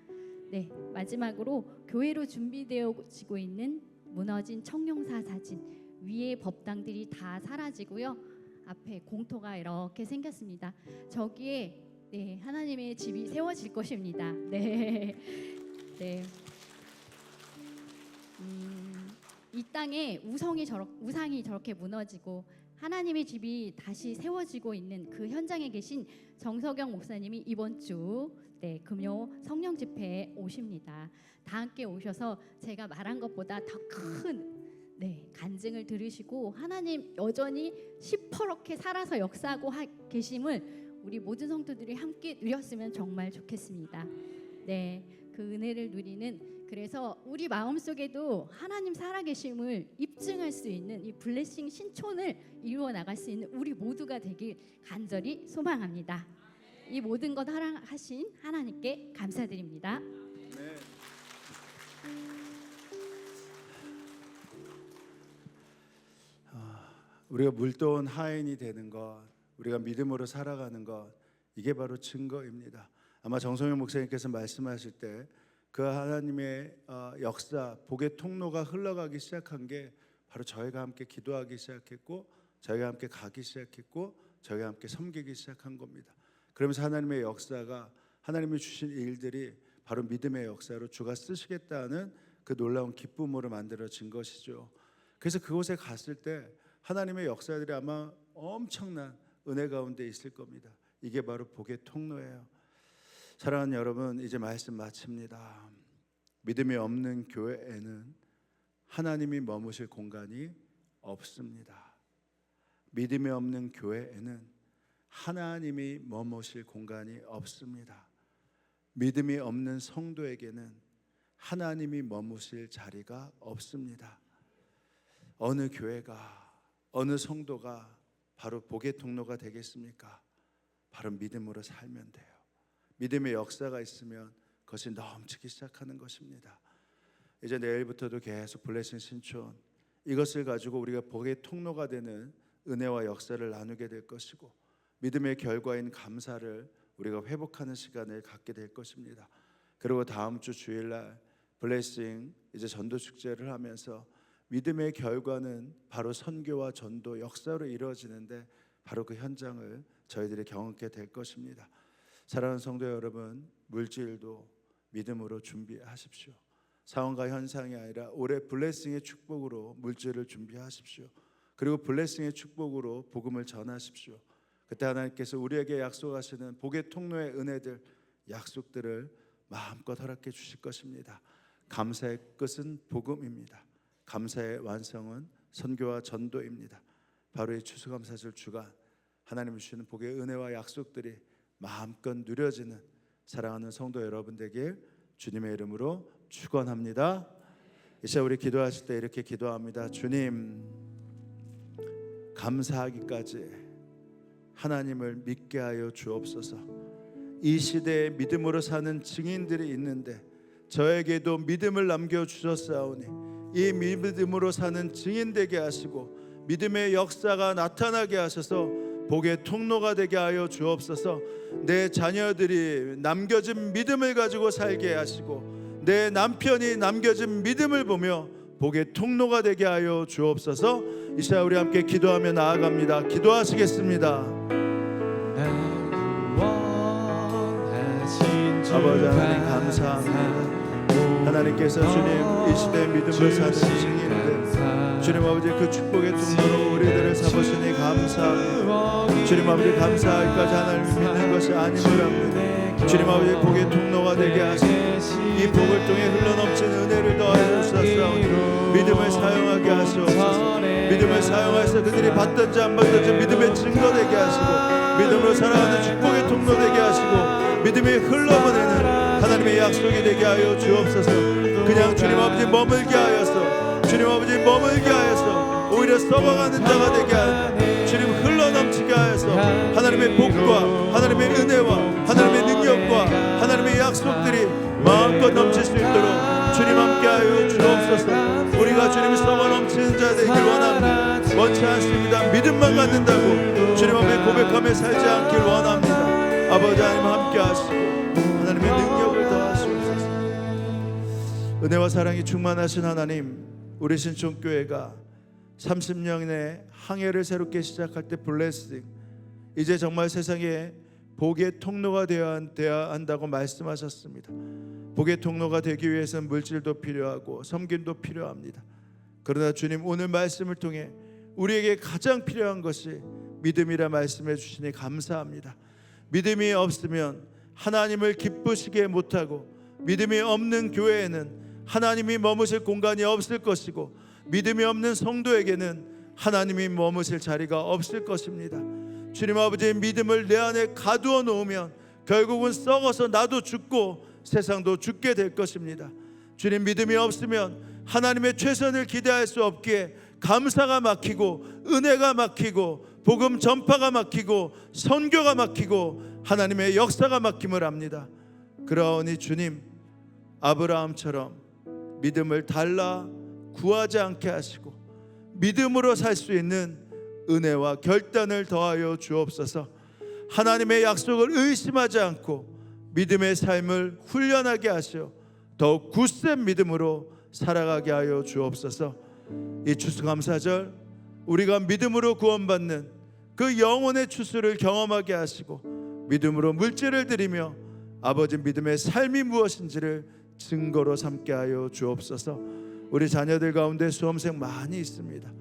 네, 마지막으로 교회로 준비되어지고 있는 무너진 청룡사 사진, 위에 법당들이 다 사라지고요, 앞에 공터가 이렇게 생겼습니다. 저기에, 네, 하나님의 집이 세워질 것입니다. 네, 네. 이 땅에 우상이 저렇게 무너지고 하나님의 집이 다시 세워지고 있는 그 현장에 계신 정석영 목사님이 이번 주 금요 성령 집회에 오십니다. 다 함께 오셔서 제가 말한 것보다 더 큰 간증을 들으시고 하나님 여전히 시퍼렇게 살아서 역사하고 계심을 우리 모든 성도들이 함께 누렸으면 정말 좋겠습니다. 그 은혜를 누리는, 그래서 우리 마음속에도 하나님 살아계심을 입증할 수 있는 이 블레싱 신촌을 이루어 나갈 수 있는 우리 모두가 되길 간절히 소망합니다. 이 모든 것 하신 하나님께 감사드립니다. 우리가 물도원 하인이 되는 것, 우리가 믿음으로 살아가는 것, 이게 바로 증거입니다. 아마 정성현 목사님께서 말씀하실 때 그 하나님의 역사, 복의 통로가 흘러가기 시작한 게 바로 저희가 함께 기도하기 시작했고, 저희가 함께 가기 시작했고, 저희가 함께 섬기기 시작한 겁니다. 그러면서 하나님의 역사가, 하나님이 주신 일들이 바로 믿음의 역사로 주가 쓰시겠다는 그 놀라운 기쁨으로 만들어진 것이죠. 그래서 그곳에 갔을 때 하나님의 역사들이 아마 엄청난 은혜 가운데 있을 겁니다. 이게 바로 복의 통로예요. 사랑하는 여러분, 이제 말씀 마칩니다. 믿음이 없는 교회에는 하나님이 머무실 공간이 없습니다. 믿음이 없는 교회에는 하나님이 머무실 공간이 없습니다. 믿음이 없는 성도에게는 하나님이 머무실 자리가 없습니다. 어느 교회가, 어느 성도가 바로 복의 통로가 되겠습니까? 바로 믿음으로 살면 돼요. 믿음의 역사가 있으면 그것이 넘치기 시작하는 것입니다. 이제 내일부터도 계속 블레싱 신촌, 이것을 가지고 우리가 복의 통로가 되는 은혜와 역사를 나누게 될 것이고, 믿음의 결과인 감사를 우리가 회복하는 시간을 갖게 될 것입니다. 그리고 다음 주 주일날 블레싱 이제 전도 축제를 하면서 믿음의 결과는 바로 선교와 전도 역사로 이루어지는데, 바로 그 현장을 저희들이 경험하게 될 것입니다. 사랑하는 성도 여러분, 물질도 믿음으로 준비하십시오. 상황과 현상이 아니라 올해 블레싱의 축복으로 물질을 준비하십시오. 그리고 블레싱의 축복으로 복음을 전하십시오. 그때 하나님께서 우리에게 약속하시는 복의 통로의 은혜들, 약속들을 마음껏 허락해 주실 것입니다. 감사의 끝은 복음입니다. 감사의 완성은 선교와 전도입니다. 바로 이 추수감사절 주간 하나님이 주시는 복의 은혜와 약속들이 마음껏 누려지는 사랑하는 성도 여러분 되길 주님의 이름으로 축원합니다. 이제 우리 기도하실 때 이렇게 기도합니다. 주님, 감사하기까지 하나님을 믿게 하여 주옵소서. 이 시대에 믿음으로 사는 증인들이 있는데 저에게도 믿음을 남겨주셨사오니 이 믿음으로 사는 증인 되게 하시고 믿음의 역사가 나타나게 하셔서 복의 통로가 되게 하여 주옵소서. 내 자녀들이 남겨진 믿음을 가지고 살게 하시고 내 남편이 남겨진 믿음을 보며 복의 통로가 되게 하여 주옵소서. 이 시간 우리 함께 기도하며 나아갑니다. 기도하시겠습니다. 아버지 하나님 감사합니다. 하나님께서 주님 이 시대의 믿음을 사는 증인들, 주님 아버지 그 축복의 통로로 우리들을 삼으시니 감사합니다. 주님 아버지 감사하기까지 하나님을 믿는 것이 아님을 합니다. 주님 아버지 복의 통로가 되게 하시고 이 복을 통해 흘러넘친 은혜를 더하여 주옵소서. 믿음을 사용하게 하시옵소서. 믿음을 사용하여서 그들이 받든지 안 받든지 믿음의 증거 되게 하시고 믿음으로 살아가는 축복의 통로 되게 하시고 믿음이 흘러보내는 하나님의 약속이 되게 하여 주옵소서. 그냥 주님 아버지 머물게 하여서 주님 아버지 머물게 하여서 오히려 썩어가는 자가 되게 하여 주님 흘러넘치게 하여서 하나님의 복과 하나님의 은혜와 하나님의 능력과 하나님의 약속들이 마음껏 넘칠 수 있도록 주님 함께하여 주옵소서. 우리가 주님이 썩어넘치는 자 되길 원합니다. 원치 않습니다. 믿음만 갖는다고 주님 앞에 고백하며 살지 않길 원합니다. 아버지 하나님 함께하시고 하나님의 능력을 더하시옵소서. 은혜와 사랑이 충만하신 하나님, 우리 신촌교회가 30년의 항해를 새롭게 시작할 때 블레싱, 이제 정말 세상에 복의 통로가 되어야 한다고 말씀하셨습니다. 복의 통로가 되기 위해서는 물질도 필요하고 섬김도 필요합니다. 그러나 주님, 오늘 말씀을 통해 우리에게 가장 필요한 것이 믿음이라 말씀해 주시니 감사합니다. 믿음이 없으면 하나님을 기쁘시게 못하고, 믿음이 없는 교회에는 하나님이 머무실 공간이 없을 것이고, 믿음이 없는 성도에게는 하나님이 머무실 자리가 없을 것입니다. 주님 아버지, 믿음을 내 안에 가두어 놓으면 결국은 썩어서 나도 죽고 세상도 죽게 될 것입니다. 주님, 믿음이 없으면 하나님의 최선을 기대할 수 없기에 감사가 막히고, 은혜가 막히고, 복음 전파가 막히고, 선교가 막히고, 하나님의 역사가 막힘을 압니다. 그러니 주님, 아브라함처럼 믿음을 달라 구하지 않게 하시고 믿음으로 살 수 있는 은혜와 결단을 더하여 주옵소서. 하나님의 약속을 의심하지 않고 믿음의 삶을 훈련하게 하시어 더욱 굳센 믿음으로 살아가게 하여 주옵소서. 이 추수감사절 우리가 믿음으로 구원받는 그 영혼의 추수를 경험하게 하시고, 믿음으로 물질을 드리며 아버지 믿음의 삶이 무엇인지를 증거로 삼게 하여 주옵소서. 우리 자녀들 가운데 수험생 많이 있습니다.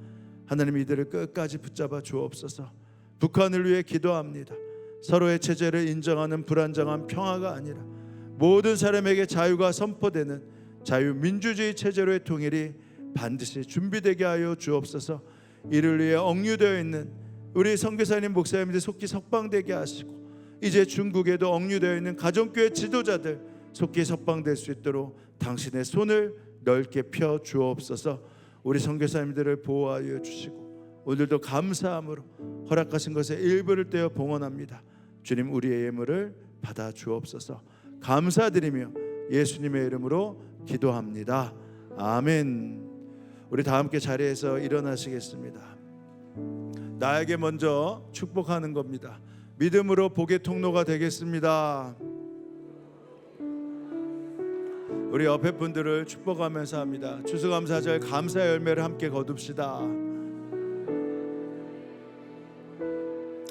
하나님, 이들을 끝까지 붙잡아 주옵소서. 북한을 위해 기도합니다. 서로의 체제를 인정하는 불안정한 평화가 아니라 모든 사람에게 자유가 선포되는 자유민주주의 체제로의 통일이 반드시 준비되게 하여 주옵소서. 이를 위해 억류되어 있는 우리 선교사님 목사님들 속히 석방되게 하시고, 이제 중국에도 억류되어 있는 가정교회 지도자들 속히 석방될 수 있도록 당신의 손을 넓게 펴 주옵소서. 우리 선교사님들을 보호하여 주시고, 오늘도 감사함으로 허락하신 것의 일부를 떼어 봉헌합니다. 주님, 우리의 예물을 받아 주옵소서. 감사드리며 예수님의 이름으로 기도합니다. 아멘. 우리 다 함께 자리에서 일어나시겠습니다. 나에게 먼저 축복하는 겁니다. 믿음으로 복의 통로가 되겠습니다. 우리 옆에 분들을 축복하면서 합니다. 추수감사절 감사의 열매를 함께 거둡시다.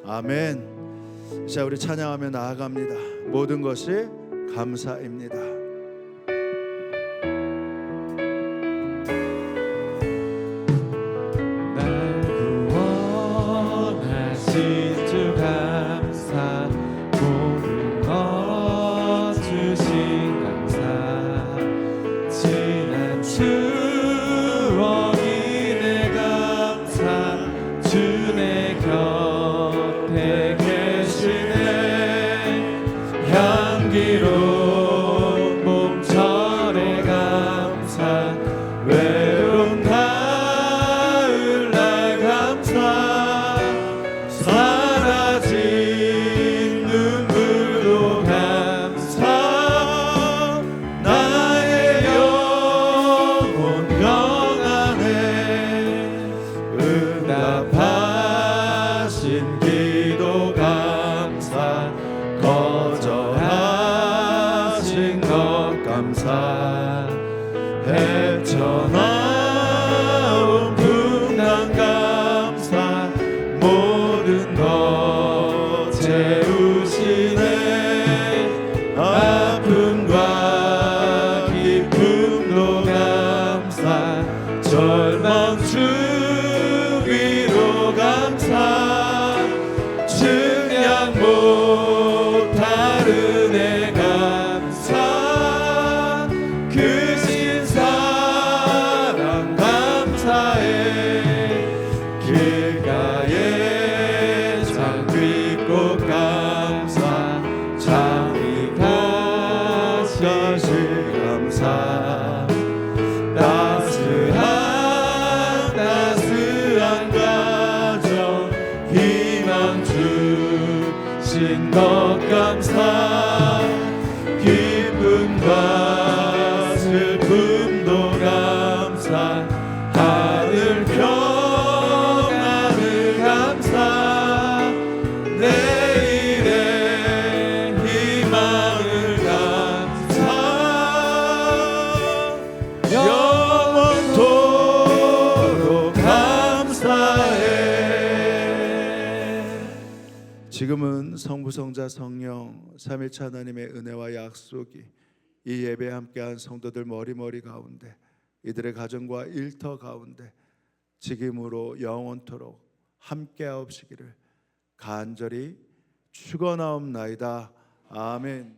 아멘. 자, 우리 찬양하며 나아갑니다. 모든 것이 감사입니다. 날 구원하신 주 감사, 모든 것 주신 감사, 지난 추억이 내 감사, 주 내 곁에 계시네. 향기로운 봄철의 감사, 외로운 가을날 감사, 사라진 눈물도 감사, 나의 영혼 평안해. 응답하신 기도 감사, 거절하신 것 감사, 헤쳐나온 풍랑 감사, 모든 것 채우시네. 아픔과 기쁨도 감사, 절망 주위로 감사, 증량 못할 은혜 감사, 그 신사랑 감사해. 길가에 장미꽃 감사, 장미꽃 감사, 따스한 가정 희망 주신 것 감사, 기쁨과 슬픔도 감사, 하늘 평안을 감사, 내일의 희망을 감사, 영원토록 감사해. 지금은 성부, 성자, 성령 삼위일체 하나님의 은혜와 약속이 이 예배에 함께한 성도들 머리머리 가운데 이들의 가정과 일터 가운데 지금으로 영원토록 함께하옵시기를 간절히 축원하옵나이다. 아멘.